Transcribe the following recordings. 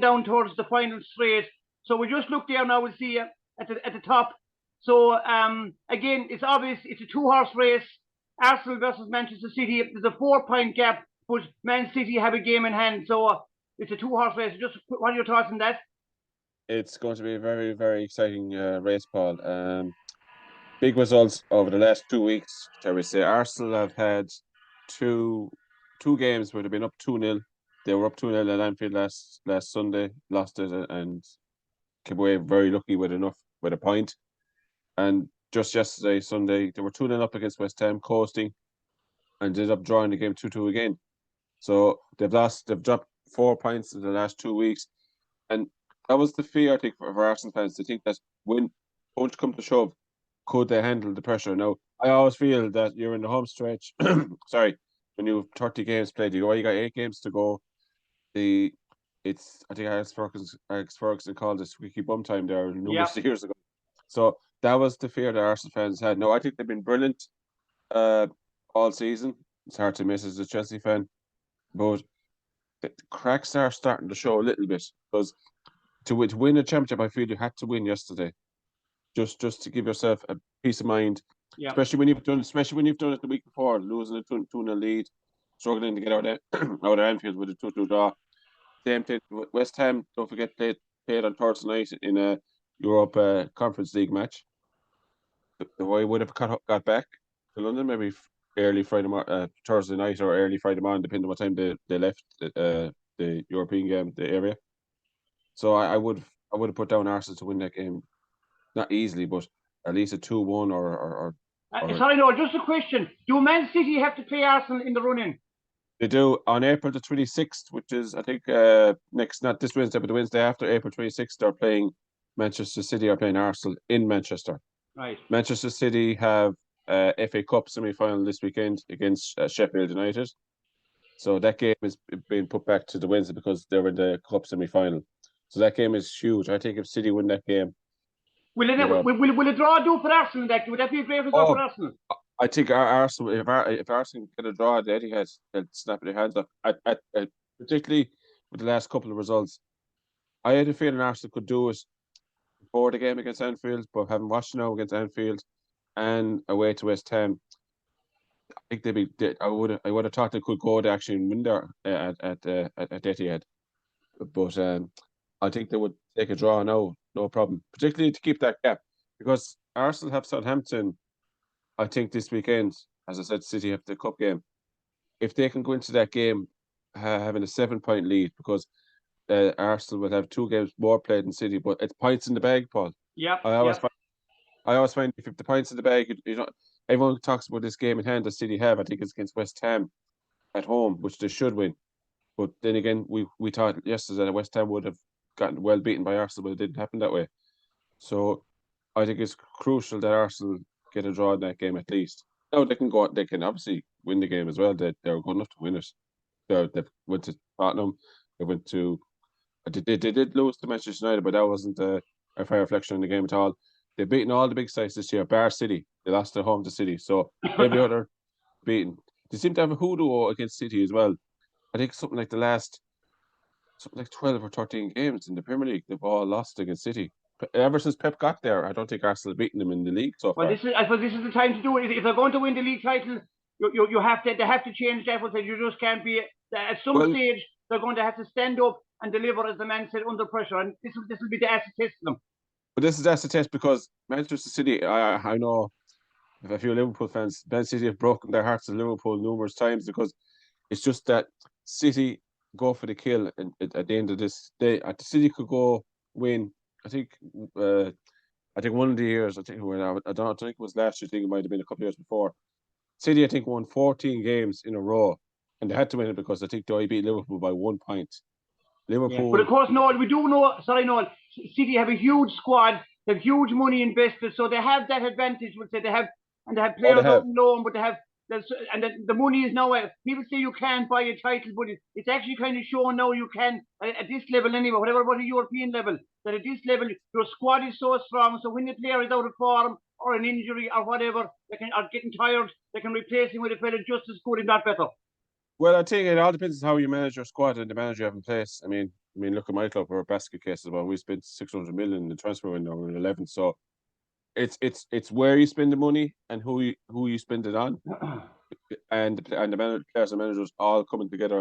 getting down towards the final straight. So we just look there now. We'll see at the top. So again, it's obvious it's a 2-horse race. Arsenal versus Manchester City. There's a 4-point gap, but Man City have a game in hand. So it's a 2-horse race. Just what are your thoughts on that? It's going to be a very, very exciting race, Paul. Big results over the last 2 weeks, shall we say. Arsenal have had two games where they've been up 2-0. They were up 2-0 at Anfield last Sunday, lost it, and came away very lucky with a point. And just yesterday, Sunday, they were 2-0 up against West Ham, coasting, and ended up drawing the game 2-2 again. So they've dropped 4 points in the last 2 weeks. And that was the fear, I think, for Arsenal fans, to think that when push come to shove, could they handle the pressure? Now, I always feel that you're in the home stretch. Sorry, when you have 30 games played, you got 8 games to go. I think Alex Ferguson called it squeaky bum time there numerous years ago. So that was the fear that Arsenal fans had. No, I think they've been brilliant all season. It's hard to miss as a Chelsea fan, but the cracks are starting to show a little bit, because to win a championship, I feel you had to win yesterday, just to give yourself a peace of mind. Yeah. Especially when you've done it the week before, losing a 2-0 lead, struggling to get out of Anfield with a 2-2 draw. Same thing. West Ham, don't forget, played on Thursday night in a Europe Conference League match. The way would have got back to London maybe early Thursday night or early Friday morning, depending on what time they left the European game, the area. So I would have put down Arsenal to win that game, not easily, but at least a 2-1 or sorry, no, just a question. Do Man City have to play Arsenal in the run-in? They do on April the 26th, which is, I think, not this Wednesday, but the Wednesday after, April 26th, they're playing Manchester City, are playing Arsenal in Manchester. Right. Manchester City have FA Cup semi-final this weekend against Sheffield United. So that game is being put back to the Wednesday because they're in the Cup semi-final. So that game is huge. I think if City win that game... Will a draw do for Arsenal in that game? Would that be a great result for Arsenal? I think Arsenal, if Arsenal get a draw at the Etihad, they'll snap their hands off. Particularly with the last couple of results, I had a feeling Arsenal could do it before the game against Anfield, but having watched now against Anfield and away to West Ham, I think I would have thought they could go to actually win there at Etihad, but I think they would take a draw now, no problem. Particularly to keep that gap, because Arsenal have Southampton, I think, this weekend. As I said, City have the cup game. If they can go into that game having a 7-point lead, because Arsenal will have 2 games more played than City, but it's points in the bag, Paul. Yeah. I always find if the points in the bag, everyone talks about this game in hand that City have. I think it's against West Ham at home, which they should win. But then again, we thought yesterday that West Ham would have gotten well beaten by Arsenal, but it didn't happen that way. So I think it's crucial that Arsenal get a draw in that game at least. Now they can obviously win the game as well. They're good enough to win it. They went to Tottenham. They went to. They did lose to Manchester United, but that wasn't a fair reflection on the game at all. They've beaten all the big sides this year, bar City. They lost at home to City. So every other beaten. They seem to have a hoodoo against City as well. I think something like 12 or 13 games in the Premier League, they've all lost against City. Ever since Pep got there, I don't think Arsenal have beaten them in the league so far. Well, I suppose this is the time to do it. If they're going to win the league title, they have to change that. You just can't be at some stage. They're going to have to stand up and deliver, as the man said, under pressure, and this will be the acid test for them. But this is the acid test because Manchester City. I know if a few Liverpool fans, Man City have broken their hearts to Liverpool numerous times because it's just that City go for the kill, and at the end of this day, the City could go win. I think one of the years, I think it was last year. I think it might have been a couple of years before. City, I think, won 14 games in a row, and they had to win it because I think they beat Liverpool by 1 point. Liverpool, yeah. But of course, Noel, we do know. Sorry, Noel. City have a huge squad. They have huge money invested, so they have that advantage. We'll say they have players out on loan, but they have. And the money is now. People say you can't buy a title, but it's actually kind of showing now you can at this level anyway. Whatever about a European level, that at this level your squad is so strong. So when the player is out of form or an injury or whatever, are getting tired, they can replace him with a player just as good, if not better. Well, I think it all depends on how you manage your squad and the manager you have in place. I mean, I mean, look at my club, we're a basket case as well. We spent 600 million in the transfer window, we're in 11th. So it's where you spend the money and who you spend it on, and the players and managers all coming together.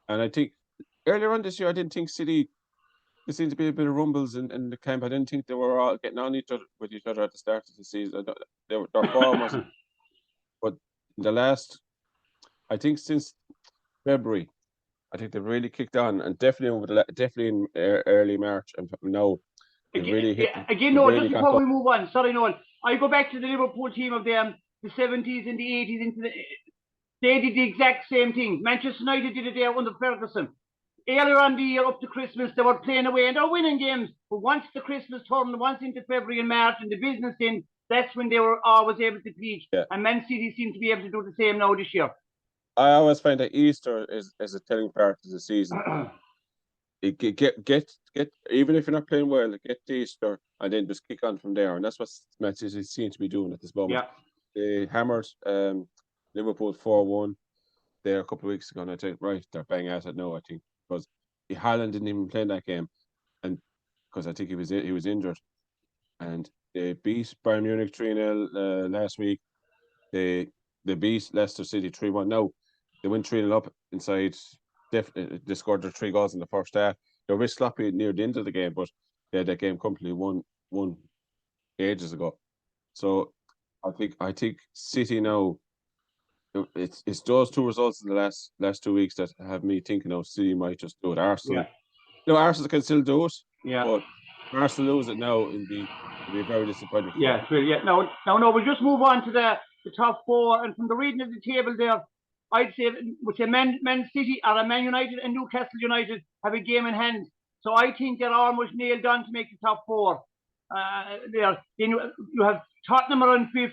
And I think earlier on this year, I didn't think City. There seemed to be a bit of rumbles in the camp. I didn't think they were all getting on with each other at the start of the season. Their form wasn't, but the last, I think since February, I think they've really kicked on, and definitely in early March and now they've really hit. Again, Noel, just before we move on, sorry, Noel, I go back to the Liverpool team of the 70s and the 80s they did the exact same thing. Manchester United did it there under Ferguson. Earlier on the year, up to Christmas, they were playing away and they're winning games. But once the Christmas turn, once into February and March and the business in, that's when they were always able to peak. Yeah. And Man City seem to be able to do the same now this year. I always find that Easter is a telling part of the season. Get even if you're not playing well, get to Easter and then just kick on from there. And that's what Man City seem to be doing at this moment. Yeah. They hammered Liverpool 4-1 there a couple of weeks ago, and I think they're bang at it now. I think because Haaland didn't even play in that game, and because I think he was injured, and they beat Bayern Munich 3-0 last week. They beat Leicester City 3-1. Now they went 3-0 up inside. They scored their 3 goals in the first half. They were a bit sloppy near the end of the game, but they had that game completely won ages ago. So I think City now. It's those 2 results in the last 2 weeks that have me thinking, City might just do it. Arsenal, Arsenal can still do it. Yeah. But Arsenal lose it now and be very disappointing. Yeah, true. Yeah. No. We'll just move on to the top 4, and from the reading of the table there, I'd say Man City or Man United and Newcastle United have a game in hand. So I think they're almost nailed on to make the top 4. Then you have Tottenham are on 5th.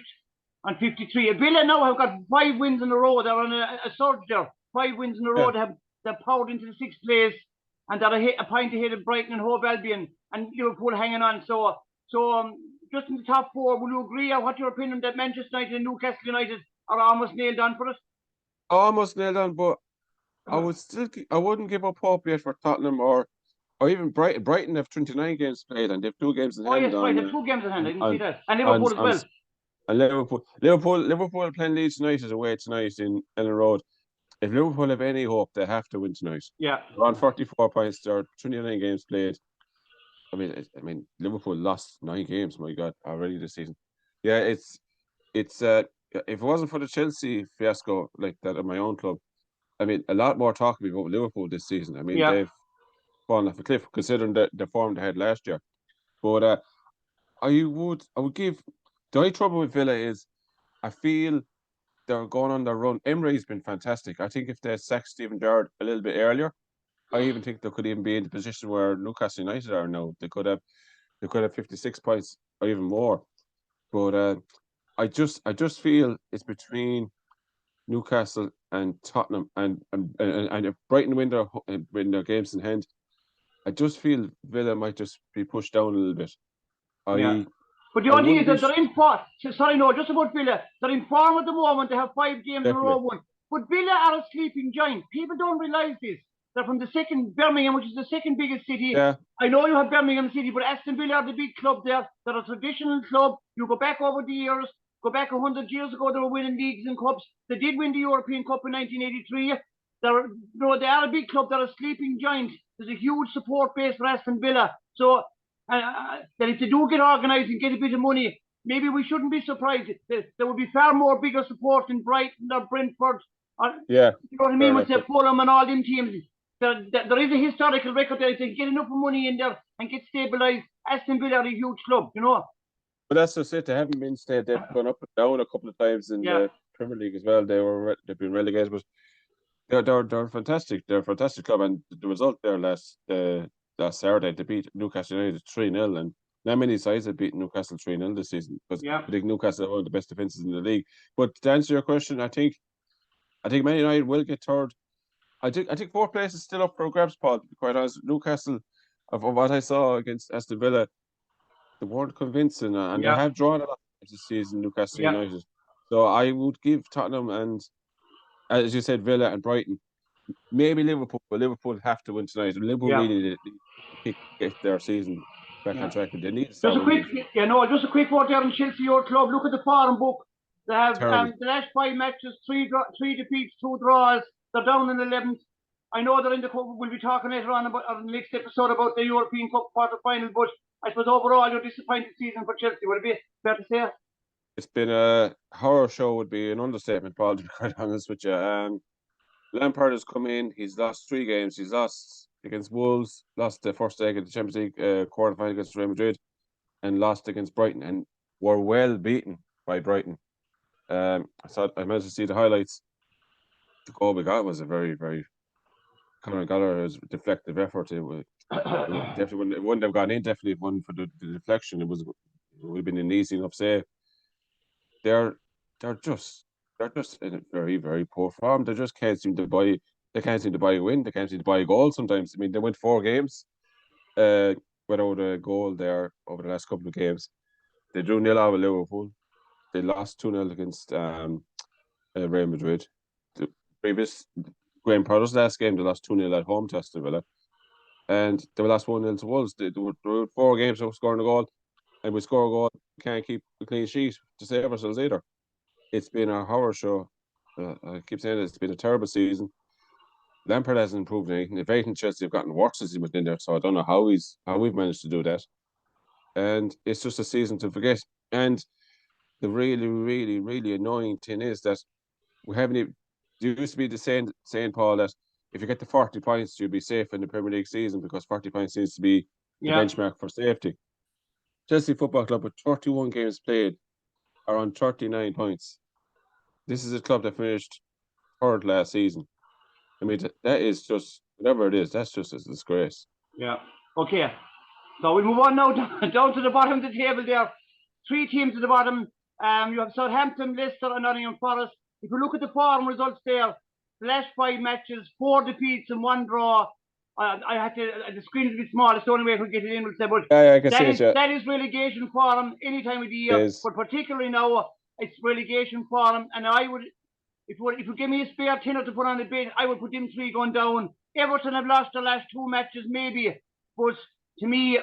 On 53. Villa now have got 5 wins in a row. They're on a surge there. 5 wins in a row. They're powered into the 6th place, and they're a point ahead of Brighton and Hove Albion, and Liverpool hanging on. So just in the top 4, will you agree, or what's your opinion that Manchester United and Newcastle United are almost nailed on for it? Almost nailed on, but I wouldn't give up hope yet for Tottenham or even Brighton. Brighton have 29 games played, and they've 2 games in hand. Oh yes, right, they've 2 games in hand. I can see that, and Liverpool as well. And Liverpool are playing Leeds United away tonight in Ellen Road. If Liverpool have any hope, they have to win tonight. Yeah, they're on 44 points. There are 29 games played. I mean, Liverpool lost 9 games. My God, already this season. Yeah, it's if it wasn't for the Chelsea fiasco like that at my own club, I mean, a lot more talk would be about Liverpool this season. I mean, they've fallen off a cliff considering the form they had last year. But I would give. The only trouble with Villa is I feel they're going on their run. Emery's been fantastic. I think if they sacked Steven Gerrard a little bit earlier, I even think they could even be in the position where Newcastle United are now. They could have 56 points or even more. But I just feel it's between Newcastle and Tottenham, and if Brighton win their games in hand, I just feel Villa might just be pushed down a little bit. But the only thing is that they're in form. Sorry, no, just about Villa. They're in form at the moment. They have 5 games in a row won. But Villa are a sleeping giant. People don't realise this. They're from the second Birmingham, which is the second biggest city. Yeah. I know you have Birmingham City, but Aston Villa are the big club there. They're a traditional club. You go back over the years. Go back 100 years ago, they were winning leagues and cups. They did win the European Cup in 1983. They are a big club. They're a sleeping giant. There's a huge support base for Aston Villa. So that if they do get organised and get a bit of money, maybe we shouldn't be surprised. There would be far more bigger support in Brighton or Brentford. You know what I mean? With the Fulham and all them teams. There is a historical record there. If they get enough money in there and get stabilised, Aston Villa are a huge club, But that's just it. They haven't been stayed. They've gone up and down a couple of times in the Premier League as well. They've been relegated, but they're fantastic. They're a fantastic club, and the result there last Saturday, they beat Newcastle United 3-0, and not many sides have beaten Newcastle 3-0 this season, because I think Newcastle are one of the best defences in the league. But to answer your question, I think Man United will get third. I think 4th place is still up for grabs, Paul, to be quite honest. Newcastle, of what I saw against Aston Villa, they weren't convincing, and they have drawn a lot this season, Newcastle United. So I would give Tottenham and, as you said, Villa and Brighton maybe Liverpool, but Liverpool have to win tonight. Liverpool Yeah. really need to get their season back on track, and they need to Just start a quick, winning. just a quick word there on Chelsea, your club. Look at the form book. They have Terrible. the last 5 matches, three defeats, 2 draws. They're down in 11th. I know they're in the cup. We'll be talking later on about the next episode about the European Cup quarter final. But I suppose overall, you're disappointed season for Chelsea. Would it be fair to say? It's been a horror show. Would be an understatement, Paul. To be quite honest with you. Lampard has come in. He's lost 3 games. He's lost against Wolves, lost the first leg of the Champions League quarter final against Real Madrid, and lost against Brighton, and were well beaten by Brighton. I managed to see the highlights. The goal we got was a very, very Conor Gallagher's deflective effort. It definitely wouldn't have gone in. Definitely one for the deflection. It would have been an easy enough save. They're just in a very, very poor form. They just can't seem to buy. They can't seem to buy a win. They can't seem to buy a goal. Sometimes, I mean, they went 4 games without a goal there over the last couple of games. They drew 0-0 with Liverpool. They lost 2-0 against Real Madrid. The previous Graham Potter's last game, they lost 2-0 at home to Aston Villa. And they lost 1-0 to Wolves. They were 4 games of scoring a goal, and we score a goal, can't keep a clean sheet to save ourselves either. It's been a horror show. I keep saying it's been a terrible season. Lampard hasn't improved anything. If anything, Chelsea have gotten worse since he was in there, so I don't know how we've managed to do that. And it's just a season to forget. And the really, really, really annoying thing is that we haven't even. There used to be the saying, Paul, that if you get to 40 points, you'll be safe in the Premier League season because 40 points seems to be the benchmark for safety. Chelsea Football Club with 31 games played are on 39 points. This is a club that finished 3rd last season. I mean, that is just, whatever it is, that's just a disgrace. Yeah. Okay. So we move on now down to the bottom of the table there. 3 teams at the bottom. You have Southampton, Leicester, and Nottingham Forest. If you look at the form results there, the last 5 matches, 4 defeats and 1 draw. I had to. The screen is a bit small. It's the only way I could get it in. But Yeah, I can see it. Yeah. That is relegation form any time of the year. But particularly now, it's relegation form. And I would, if you give me a spare tenner to put on the bed, I would put them 3 going down. Everton have lost their last 2 matches, maybe. But to me,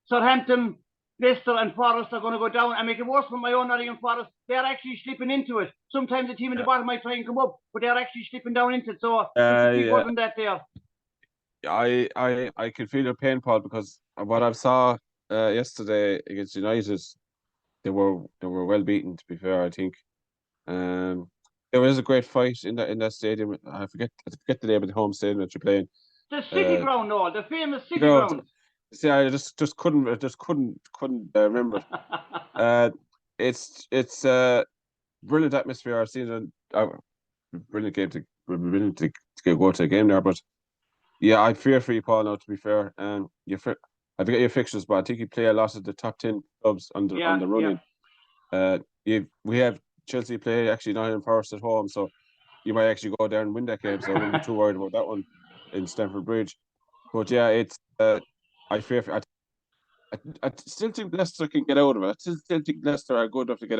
Southampton, Leicester and Forest are going to go down and make it worse for my own Nottingham Forest. They're actually slipping into it. Sometimes the team in the bottom might try and come up, but they're actually slipping down into it. So it's big more than that there. I can feel your pain, Paul, because what I saw yesterday against United, they were well beaten. To be fair, I think there was a great fight in that stadium. I forget the name of the home stadium that you're playing. The City Ground, no, the famous City Ground. See, I just couldn't remember. It's brilliant atmosphere. I've seen brilliant game to go to a game there, but yeah, I fear for you, Paul. Now, to be fair, I forget your fixtures, but I think you play a lot of the top 10 clubs on the running. We have Chelsea play actually Nottingham Forest at home, so you might actually go there and win that game. So I wouldn't be too worried about that one in Stamford Bridge. But yeah, it's I fear. I still think Leicester can get out of it. I still think Leicester are good enough to get out